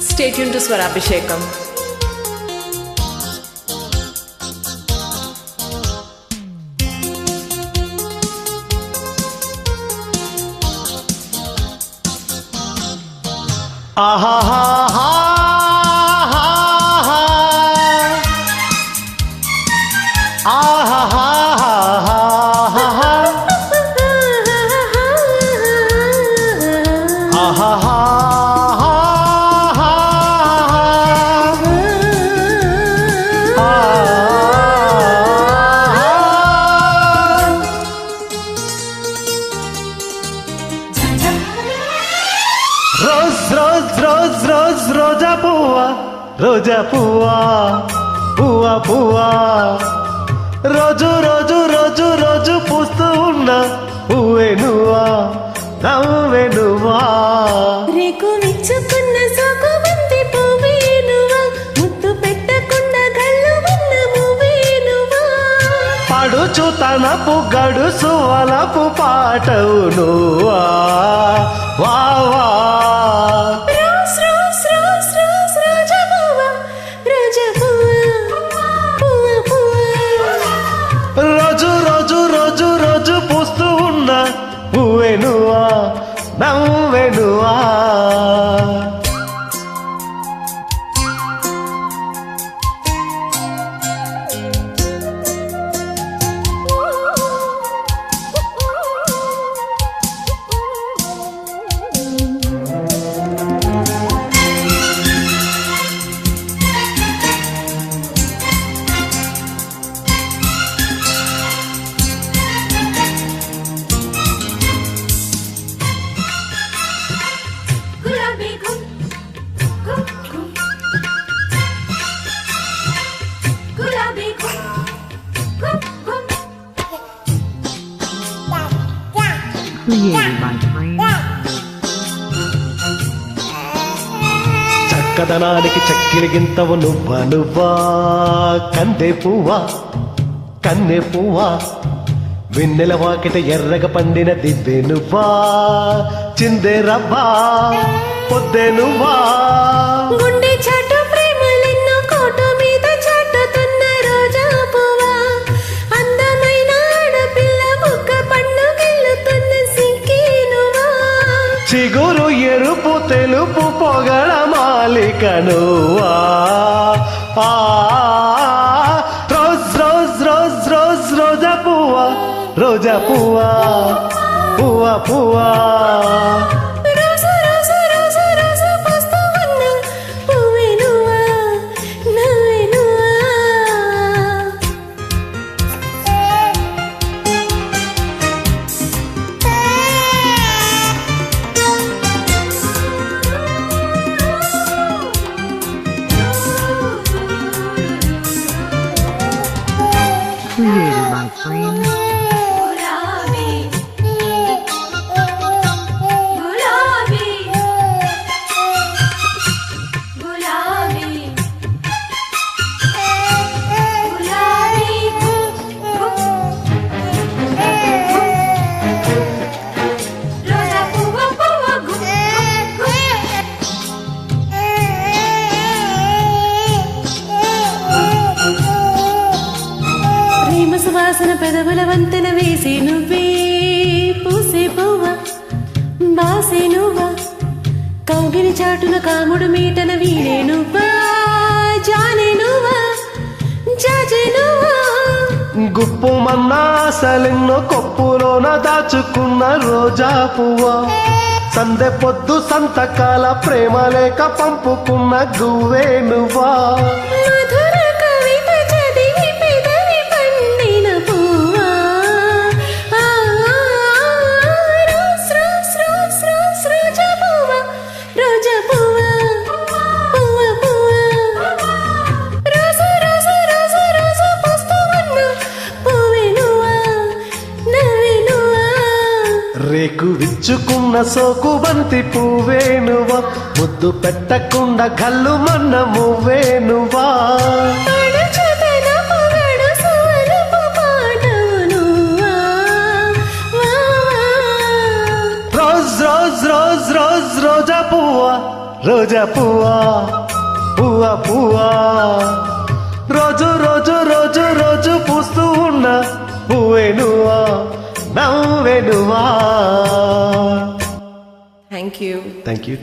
Stay tuned to Swarabhishekam. రోజా పువ్వా రోజా పువ్వా పువ్వా పువ్వా రోజు రోజు రోజు రోజు పూస్తూ ఉన్న పువ్వే నువ్వా నవ్వే నువ్వా రేకు విచ్చుకున్న సోకు బంతి పువ్వే నువ్వా ముద్దు పెట్టకుండా గల్లు ఉన్న పువ్వే నువ్వా పడుచు తనపు గడుసు వలపు పాటవు నువ్వా వా వా రోజు రోజు రోజు రోజు పూస్తూ ఉన్న పువ్వే నువ్వా నవ్వే నువ్వా చక్కదనానికి చక్కిలిగింతవు నువ్వా నువ్వా కందే పువ్వా కన్నె పువ్వా వెన్నెల వాకిట ఎర్రగ పండిన దివ్వే నువ్వా చిందే రవ్వా పొద్దే నువ్వా గుండె చాటు ప్రేమలెన్నో కోట మీద చాటుతున్న రోజా పువ్వా అందమైన ఆడపిల్ల బుక్క పన్ను గిల్లుతున్న సిక్కి నువ్వా చిగురు ఎరుపు తెలుపు పొగడ మాలిక నువ్వా రోజ్ రోజ్ రోజ్ రోజ్ రోజా పువ్వా రోజా పువ్వా పువ్వా పువ్వా రోజు రోజు రోజు రోజు పూస్తూ ఉన్న పువ్వే నువ్వా నవ్వే నువ్వా Created by Frame. సువాసన పెదవుల వంతెన వేసి నువ్వే పూసే పువ్వా బాసే నువ్వా కౌగిలి చాటున కాముడు మీటన వీడే నువ్వా జానే నువ్వా జాజే నువ్వా గుప్పు మన్నాసలెన్నో కొప్పులోన దాచుకున్న రోజా పువ్వా సందె పొద్దు సంతకాల ప్రేమ లేక పంపుకున్న గువ్వే నువ్వా మధుర కవిత చదివి పెదవి పండిన పువ్వా రోజ్ రోజ్ రోజ్ రోజ్ రోజా పువ్వా రోజా పువ్వా పువ్వా పువ్వా రోజు రోజు రోజు రోజు పూస్తూ ఉన్న పువ్వే నువ్వా నవ్వే నువ్వా రేకు విచ్చుకున్న సోకు బంతి పువ్వే నువ్వా ముద్దు పెట్టకుండా గల్లు మన్న మువ్వే నువ్వా రోజ్ రోజ్ రోజ్ రోజ్ రోజా పువ్వా రోజా పువ్వా పువ్వా పువ్వా రోజు రోజు రోజు రోజు పూస్తూ ఉన్న పువ్వే నువ్వా నవ్వే నువ్వా థ్యాంక్ యూ. Thank you